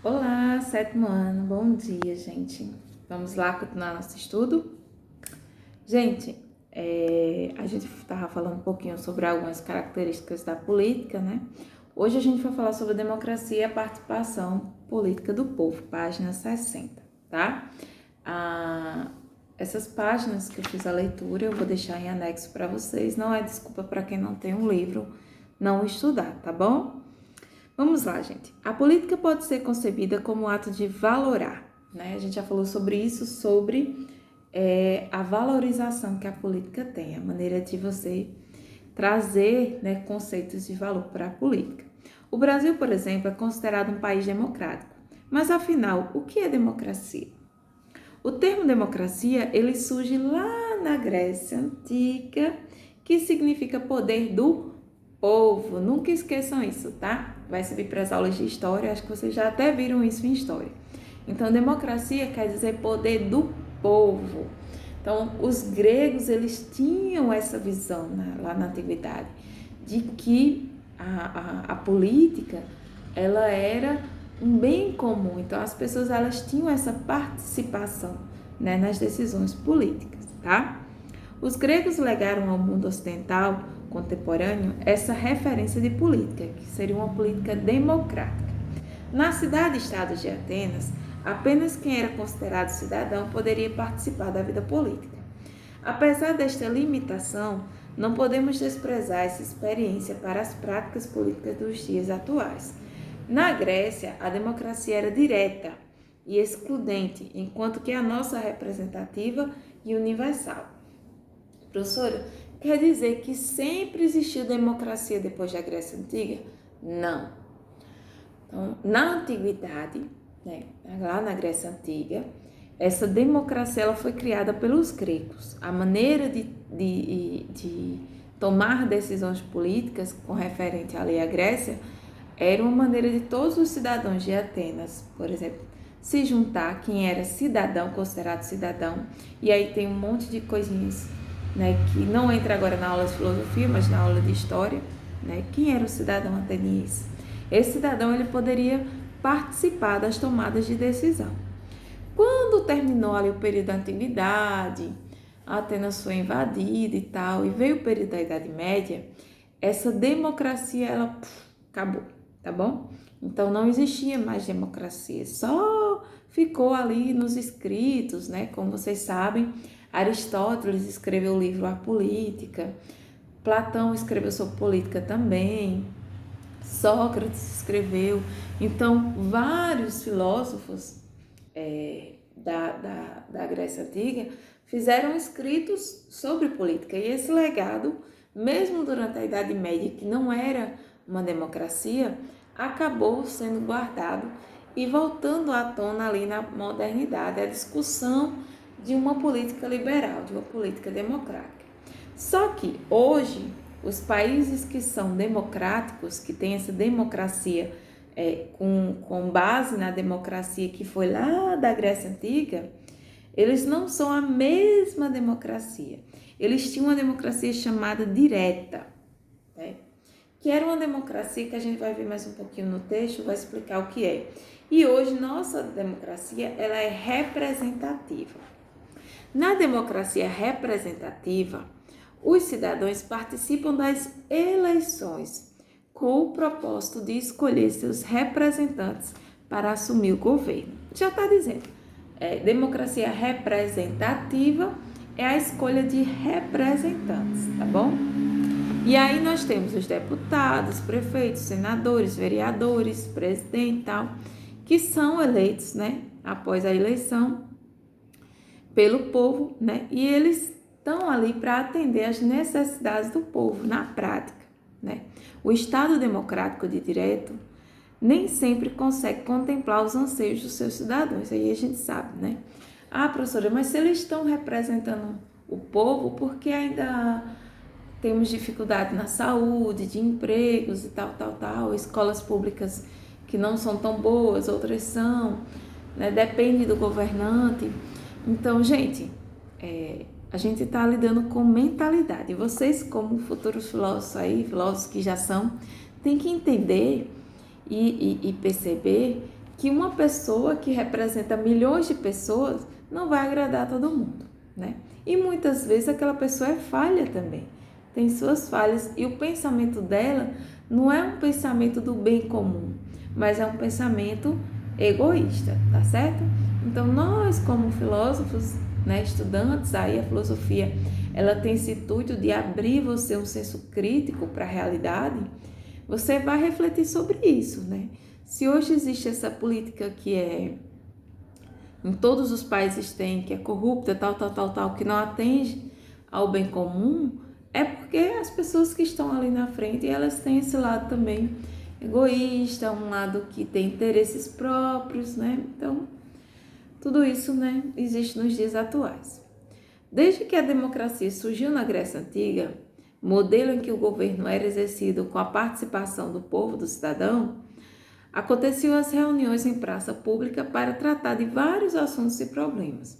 Olá, sétimo ano, bom dia, gente. Vamos lá continuar nosso estudo? Gente, a gente estava falando um pouquinho sobre algumas características da política, né? Hoje a gente vai falar sobre a democracia e a participação política do povo, página 60, tá? Essas páginas que eu fiz a leitura, eu vou deixar em anexo para vocês. Não é desculpa para quem não tem um livro não estudar, tá bom? Vamos lá, gente. A política pode ser concebida como um ato de valorar, né? A gente já falou sobre isso, sobre a valorização que a política tem, a maneira de você trazer, né, conceitos de valor para a política. O Brasil, por exemplo, é considerado um país democrático. Mas, afinal, o que é democracia? O termo democracia, ele surge lá na Grécia Antiga, que significa poder do povo. Nunca esqueçam isso, tá? Vai servir para as aulas de história, acho que vocês já até viram isso em história. Então, democracia quer dizer poder do povo. Então, os gregos, eles tinham essa visão, né, lá na antiguidade, de que a política, ela era um bem comum. Então, as pessoas, elas tinham essa participação, né, nas decisões políticas, tá? Os gregos legaram ao mundo ocidental contemporâneo essa referência de política, que seria uma política democrática. Na cidade-estado de Atenas, apenas quem era considerado cidadão poderia participar da vida política. Apesar desta limitação, não podemos desprezar essa experiência para as práticas políticas dos dias atuais. Na Grécia, a democracia era direta e excludente, enquanto que a nossa representativa e universal. Professora, quer dizer que sempre existiu democracia depois da Grécia Antiga? Não. Então, na Antiguidade, né, lá na Grécia Antiga, essa democracia ela foi criada pelos gregos. A maneira de tomar decisões políticas com referente ali à Grécia era uma maneira de todos os cidadãos de Atenas, por exemplo, se juntar, quem era cidadão, considerado cidadão, e aí tem um monte de coisinhas, né, que não entra agora na aula de filosofia, mas na aula de história, né? Quem era o cidadão ateniense? Esse cidadão ele poderia participar das tomadas de decisão. Quando terminou ali o período da antiguidade, Atenas foi invadida e tal, e veio o período da Idade Média, essa democracia ela acabou, tá bom? Então não existia mais democracia, só ficou ali nos escritos, né? Como vocês sabem, Aristóteles escreveu o livro A Política, Platão escreveu sobre política também, Sócrates escreveu. Então, vários filósofos da Grécia Antiga fizeram escritos sobre política. E esse legado, mesmo durante a Idade Média, que não era uma democracia, acabou sendo guardado e voltando à tona ali na modernidade, a discussão de uma política liberal, de uma política democrática. Só que hoje, os países que são democráticos, que têm essa democracia com base na democracia que foi lá da Grécia Antiga, eles não são a mesma democracia. Eles tinham uma democracia chamada direta, né? Que era uma democracia que a gente vai ver mais um pouquinho no texto, vai explicar o que é. E hoje, nossa democracia ela é representativa. Na democracia representativa, os cidadãos participam das eleições com o propósito de escolher seus representantes para assumir o governo. Já está dizendo, democracia representativa é a escolha de representantes, tá bom? E aí nós temos os deputados, prefeitos, senadores, vereadores, presidente e tal, que são eleitos, né, após a eleição pelo povo, né, e eles estão ali para atender às necessidades do povo na prática, né? O Estado democrático de direito nem sempre consegue contemplar os anseios dos seus cidadãos, aí a gente sabe, né? Ah, professora, mas se eles estão representando o povo, por que ainda temos dificuldade na saúde, de empregos e tal, escolas públicas que não são tão boas, outras são, né? Depende do governante. Então, gente, a gente está lidando com mentalidade. Vocês, como futuros filósofos aí, filósofos que já são, tem que entender e perceber que uma pessoa que representa milhões de pessoas não vai agradar a todo mundo, né? E muitas vezes aquela pessoa é falha também, tem suas falhas, e o pensamento dela não é um pensamento do bem comum, mas é um pensamento egoísta, tá certo? Então nós, como filósofos, né, estudantes, aí a filosofia, ela tem esse intuito de abrir você um senso crítico para a realidade. Você vai refletir sobre isso, né? Se hoje existe essa política que em todos os países tem, que é corrupta, tal, que não atende ao bem comum, é porque as pessoas que estão ali na frente, elas têm esse lado também egoísta, um lado que tem interesses próprios, né? Então, tudo isso, né, existe nos dias atuais. Desde que a democracia surgiu na Grécia Antiga, modelo em que o governo era exercido com a participação do povo, do cidadão, aconteciam as reuniões em praça pública para tratar de vários assuntos e problemas.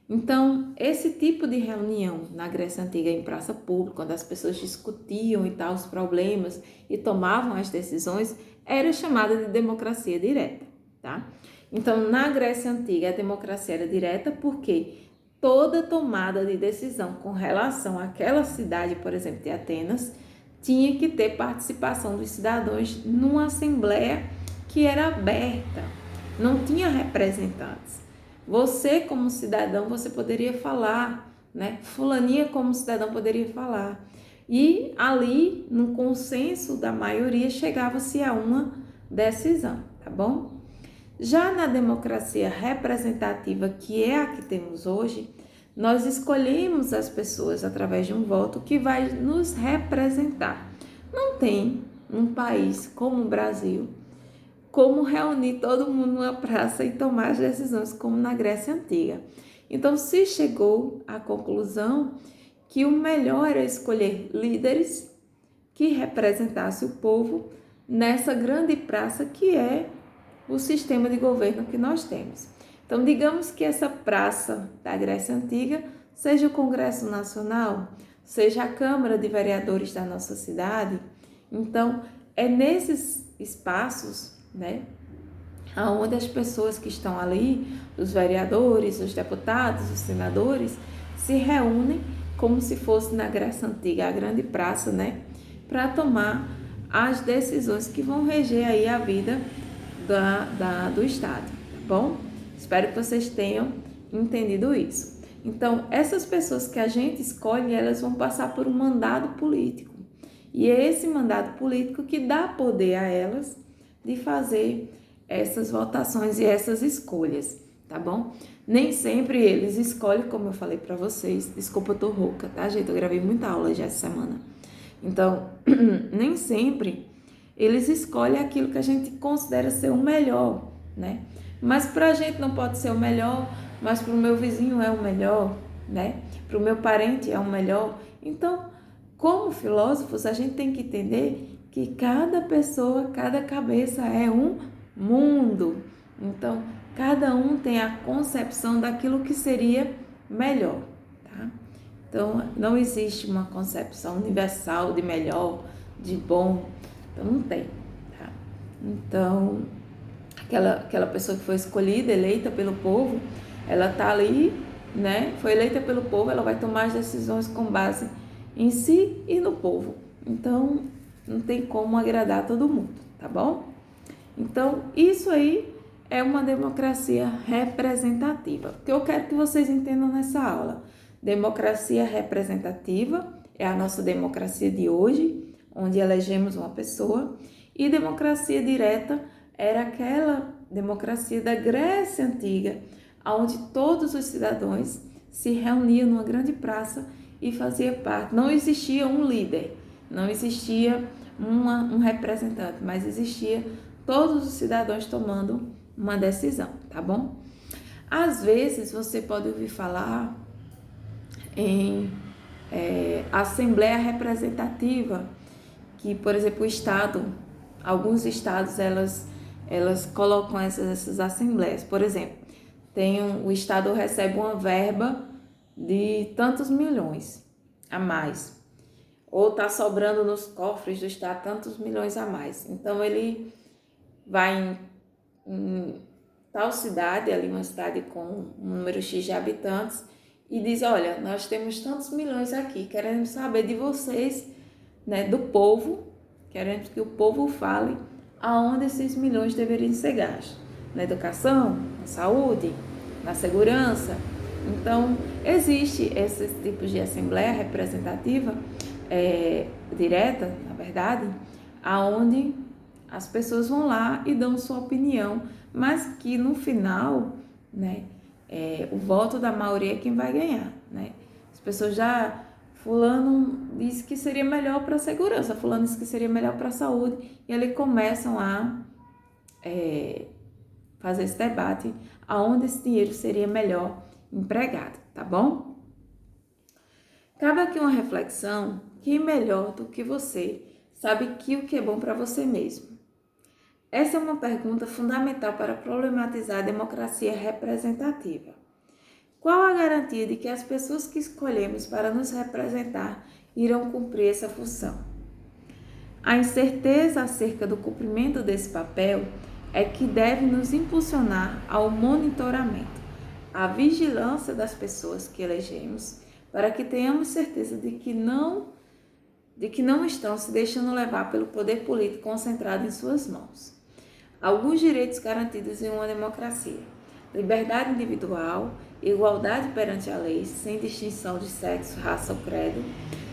Então, esse tipo de reunião na Grécia Antiga em praça pública, quando as pessoas discutiam e tal os problemas e tomavam as decisões, era chamada de democracia direta, tá? Então, na Grécia Antiga, a democracia era direta porque toda tomada de decisão com relação àquela cidade, por exemplo, de Atenas, tinha que ter participação dos cidadãos numa assembleia que era aberta, não tinha representantes. Você, como cidadão, você poderia falar, né? Fulaninha, como cidadão, poderia falar. E ali, no consenso da maioria, chegava-se a uma decisão, tá bom? Já na democracia representativa, que é a que temos hoje, nós escolhemos as pessoas através de um voto que vai nos representar. Não tem um país como o Brasil como reunir todo mundo numa praça e tomar as decisões como na Grécia Antiga. Então, se chegou à conclusão que o melhor era escolher líderes que representassem o povo nessa grande praça que é o sistema de governo que nós temos. Então, digamos que essa praça da Grécia Antiga seja o Congresso Nacional, seja a Câmara de Vereadores da nossa cidade. Então, é nesses espaços, né, onde as pessoas que estão ali, os vereadores, os deputados, os senadores, se reúnem como se fosse na Grécia Antiga, a grande praça, né, para tomar as decisões que vão reger aí a vida do Estado, tá bom? Espero que vocês tenham entendido isso. Então, essas pessoas que a gente escolhe, elas vão passar por um mandado político. E é esse mandado político que dá poder a elas de fazer essas votações e essas escolhas, tá bom? Nem sempre eles escolhem, como eu falei para vocês. Desculpa, eu tô rouca, tá, gente? Eu gravei muita aula já essa semana. Então, nem sempre eles escolhem aquilo que a gente considera ser o melhor, né? Mas para a gente não pode ser o melhor, mas para o meu vizinho é o melhor, né? Para o meu parente é o melhor. Então, como filósofos, a gente tem que entender que cada pessoa, cada cabeça é um mundo. Então, cada um tem a concepção daquilo que seria melhor, tá? Então, não existe uma concepção universal de melhor, de bom. Então, não tem, tá? Então, aquela pessoa que foi escolhida, eleita pelo povo, ela tá ali, né? Foi eleita pelo povo, ela vai tomar as decisões com base em si e no povo. Então, não tem como agradar todo mundo, tá bom? Então, isso aí é uma democracia representativa. O que eu quero que vocês entendam nessa aula. Democracia representativa é a nossa democracia de hoje, onde elegemos uma pessoa, e democracia direta era aquela democracia da Grécia Antiga, onde todos os cidadãos se reuniam numa grande praça e faziam parte. Não existia um líder, não existia um representante, mas existia todos os cidadãos tomando uma decisão, tá bom? Às vezes você pode ouvir falar em assembleia representativa, que, por exemplo, o Estado, alguns estados, elas colocam essas assembleias. Por exemplo, o Estado recebe uma verba de tantos milhões a mais, ou está sobrando nos cofres do Estado tantos milhões a mais. Então, ele vai em tal cidade, ali uma cidade com um número X de habitantes, e diz, olha, nós temos tantos milhões aqui, queremos saber de vocês, né, do povo, queremos que o povo fale aonde esses milhões deveriam ser gastos, na educação, na saúde, na segurança. Então, existe esse tipo de assembleia representativa, direta, na verdade, aonde as pessoas vão lá e dão sua opinião, mas que no final, né, o voto da maioria é quem vai ganhar, né? As pessoas já, fulano disse que seria melhor para a segurança, fulano disse que seria melhor para a saúde, e ali começam a fazer esse debate, aonde esse dinheiro seria melhor empregado, tá bom? Cabe aqui uma reflexão, quem melhor do que você sabe que o que é bom para você mesmo? Essa é uma pergunta fundamental para problematizar a democracia representativa. Qual a garantia de que as pessoas que escolhemos para nos representar irão cumprir essa função? A incerteza acerca do cumprimento desse papel é que deve nos impulsionar ao monitoramento, à vigilância das pessoas que elegemos, para que tenhamos certeza de que não estão se deixando levar pelo poder político concentrado em suas mãos. Alguns direitos garantidos em uma democracia: liberdade individual, igualdade perante a lei, sem distinção de sexo, raça ou credo,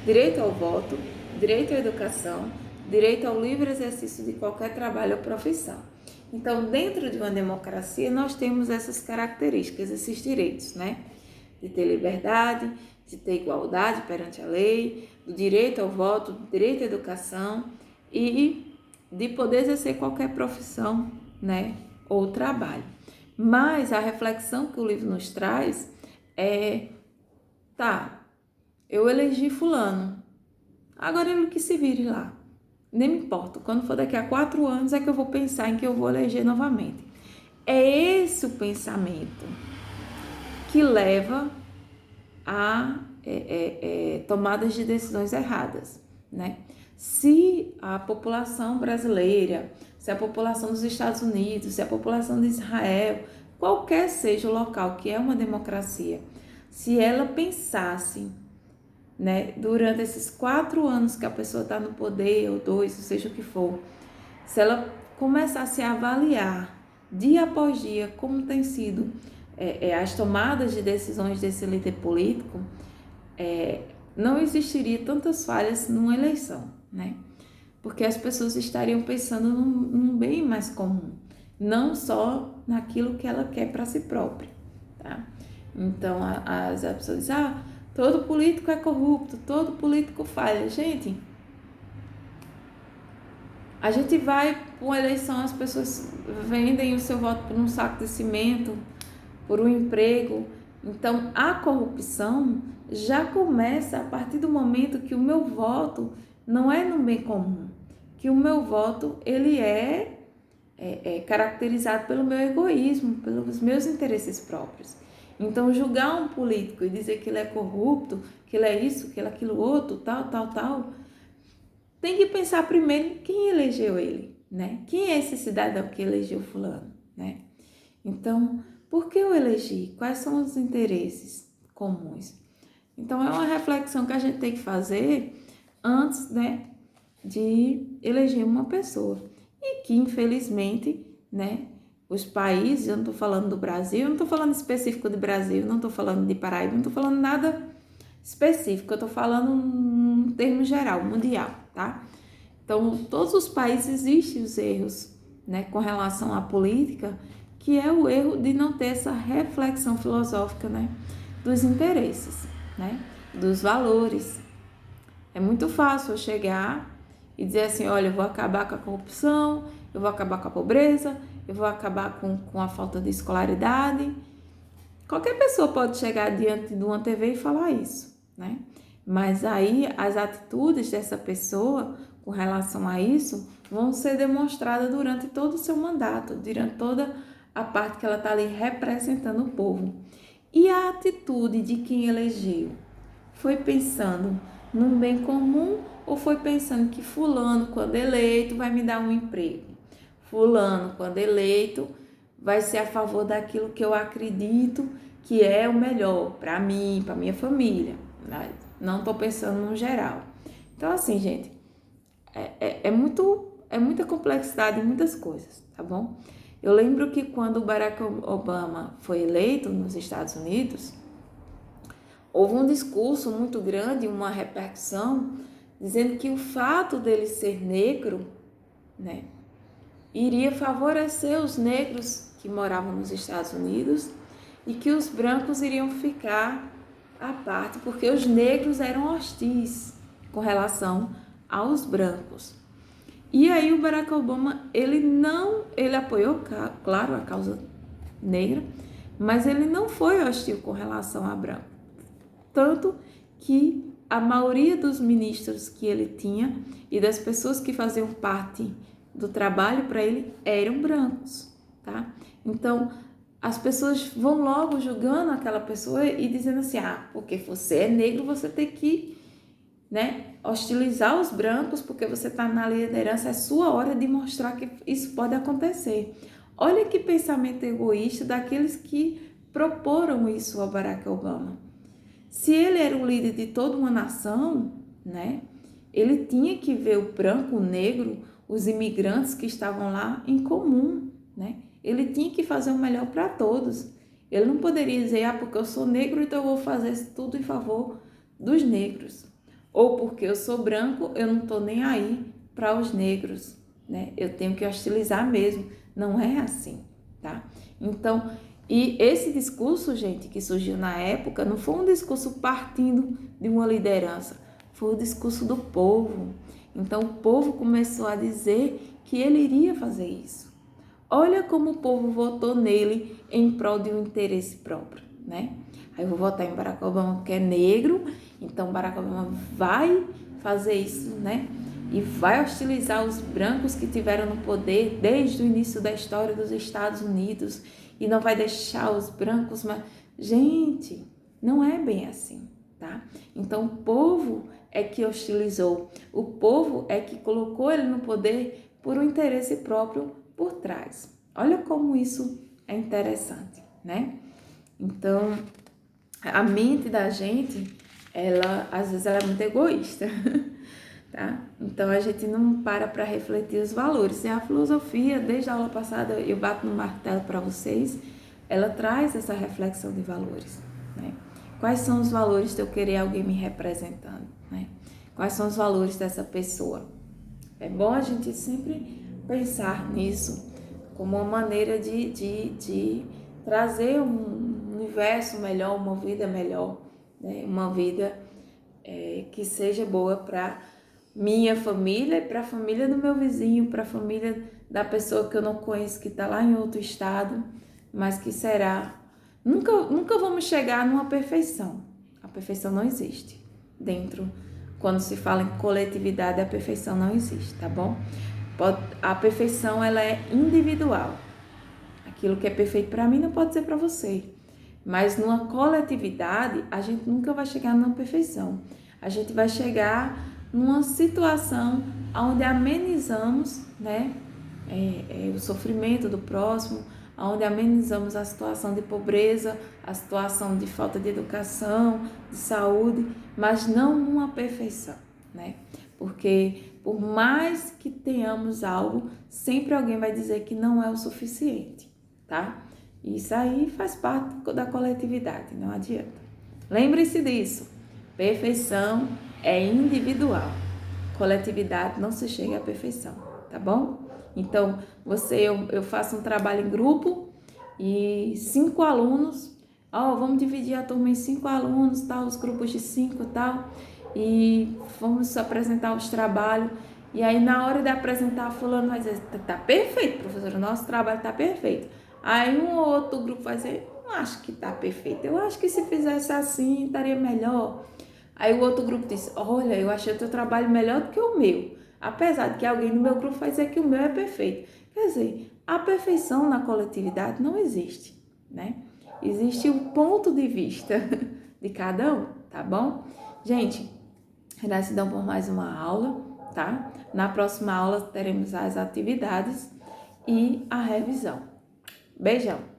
direito ao voto, direito à educação, direito ao livre exercício de qualquer trabalho ou profissão. Então, dentro de uma democracia, nós temos essas características, esses direitos, né? De ter liberdade, de ter igualdade perante a lei, do direito ao voto, do direito à educação e de poder exercer qualquer profissão, né, ou trabalho. Mas a reflexão que o livro nos traz é, eu elegi fulano, agora ele que se vire lá. Nem me importa, quando for daqui a 4 anos é que eu vou pensar em que eu vou eleger novamente. É esse o pensamento que leva a tomadas de decisões erradas, né? Se a população brasileira, se a população dos Estados Unidos, se a população de Israel, qualquer seja o local que é uma democracia, se ela pensasse, né, durante esses 4 anos que a pessoa está no poder, ou 2, ou seja o que for, se ela começasse a avaliar dia após dia como tem sido as tomadas de decisões desse líder político, não existiria tantas falhas numa eleição, né? Porque as pessoas estariam pensando num bem mais comum, não só naquilo que ela quer para si própria, tá? Então, as pessoas dizem, todo político é corrupto, todo político falha. Gente, a gente vai para uma eleição, as pessoas vendem o seu voto por um saco de cimento, por um emprego. Então, a corrupção já começa a partir do momento que o meu voto não é no bem comum, que o meu voto ele é caracterizado pelo meu egoísmo, pelos meus interesses próprios. Então, julgar um político e dizer que ele é corrupto, que ele é isso, que ele é aquilo outro, tal, tem que pensar primeiro em quem elegeu ele, né? Quem é esse cidadão que elegeu fulano, né? Então, por que eu elegi? Quais são os interesses comuns? Então, é uma reflexão que a gente tem que fazer antes, né, de eleger uma pessoa. E que, infelizmente, né, os países, eu não estou falando do Brasil, eu não estou falando específico do Brasil, não estou falando de Paraíba, não estou falando nada específico, eu estou falando em termos geral, mundial, tá? Então, todos os países existem os erros, né, com relação à política, que é o erro de não ter essa reflexão filosófica, né, dos interesses, né, dos valores. É muito fácil eu chegar e dizer assim, olha, eu vou acabar com a corrupção, eu vou acabar com a pobreza, eu vou acabar com a falta de escolaridade. Qualquer pessoa pode chegar diante de uma TV e falar isso, né? Mas aí as atitudes dessa pessoa com relação a isso vão ser demonstradas durante todo o seu mandato, durante toda a parte que ela está ali representando o povo. E a atitude de quem elegeu? Foi pensando num bem comum ou foi pensando que fulano, quando eleito, vai me dar um emprego? fulano, quando eleito, vai ser a favor daquilo que eu acredito que é o melhor para mim, para minha família. Não estou pensando no geral. Então, assim, gente, é muita complexidade em muitas coisas, tá bom? Eu lembro que quando o Barack Obama foi eleito nos Estados Unidos, houve um discurso muito grande, uma repercussão, dizendo que o fato dele ser negro, né, iria favorecer os negros que moravam nos Estados Unidos e que os brancos iriam ficar à parte, porque os negros eram hostis com relação aos brancos. E aí o Barack Obama, ele apoiou, claro, a causa negra, mas ele não foi hostil com relação a branco. Tanto que a maioria dos ministros que ele tinha e das pessoas que faziam parte do trabalho para ele eram brancos, tá? Então, as pessoas vão logo julgando aquela pessoa e dizendo assim, porque você é negro, você tem que, né, hostilizar os brancos porque você está na liderança, é sua hora de mostrar que isso pode acontecer. Olha que pensamento egoísta daqueles que proporam isso ao Barack Obama. Se ele era o líder de toda uma nação, né, ele tinha que ver o branco, o negro, os imigrantes que estavam lá em comum, né? Ele tinha que fazer o melhor para todos. Ele não poderia dizer, porque eu sou negro, então eu vou fazer tudo em favor dos negros. Ou porque eu sou branco, eu não estou nem aí para os negros, né? Eu tenho que hostilizar mesmo. Não é assim, tá? Então, e esse discurso, gente, que surgiu na época, não foi um discurso partindo de uma liderança, foi o discurso do povo. Então, o povo começou a dizer que ele iria fazer isso. Olha como o povo votou nele em prol de um interesse próprio, né? Aí eu vou votar em Barack Obama, que é negro, então Barack Obama vai fazer isso, né? E vai hostilizar os brancos que tiveram no poder desde o início da história dos Estados Unidos e não vai deixar os brancos, mas gente, não é bem assim, tá? Então o povo é que hostilizou, o povo é que colocou ele no poder por um interesse próprio por trás. Olha como isso é interessante, né? Então, a mente da gente, às vezes ela é muito egoísta, tá? Então a gente não para refletir os valores. E a filosofia, desde a aula passada, eu bato no martelo para vocês, ela traz essa reflexão de valores, né? Quais são os valores de eu querer alguém me representando, né? Quais são os valores dessa pessoa? É bom a gente sempre pensar nisso como uma maneira de trazer um universo melhor, uma vida melhor, né? Uma vida que seja boa para minha família e para a família do meu vizinho, para a família da pessoa que eu não conheço, que está lá em outro estado, mas que será. Nunca vamos chegar numa perfeição. A perfeição não existe. Quando se fala em coletividade, a perfeição não existe, tá bom? A perfeição, ela é individual. Aquilo que é perfeito para mim não pode ser para você. Mas numa coletividade, a gente nunca vai chegar numa perfeição. A gente vai chegar numa situação onde amenizamos, né, o sofrimento do próximo, onde amenizamos a situação de pobreza, a situação de falta de educação, de saúde, mas não numa perfeição, né? Porque por mais que tenhamos algo, sempre alguém vai dizer que não é o suficiente, tá? Isso aí faz parte da coletividade, não adianta. Lembre-se disso, perfeição é individual, coletividade não se chega à perfeição, tá bom? Então, eu faço um trabalho em grupo e 5 alunos, vamos dividir a turma em 5 alunos, tal, os grupos de 5 e tal, e vamos apresentar os trabalhos. E aí, na hora de apresentar, fulano vai dizer, tá perfeito, professor, o nosso trabalho tá perfeito. Aí um ou outro grupo vai dizer, não acho que tá perfeito, eu acho que se fizesse assim, estaria melhor. Aí o outro grupo diz, olha, eu achei o teu trabalho melhor do que o meu. Apesar de que alguém no meu grupo vai dizer que o meu é perfeito. Quer dizer, a perfeição na coletividade não existe, né? Existe o ponto de vista de cada um, tá bom? Gente, gratidão por mais uma aula, tá? Na próxima aula teremos as atividades e a revisão. Beijão!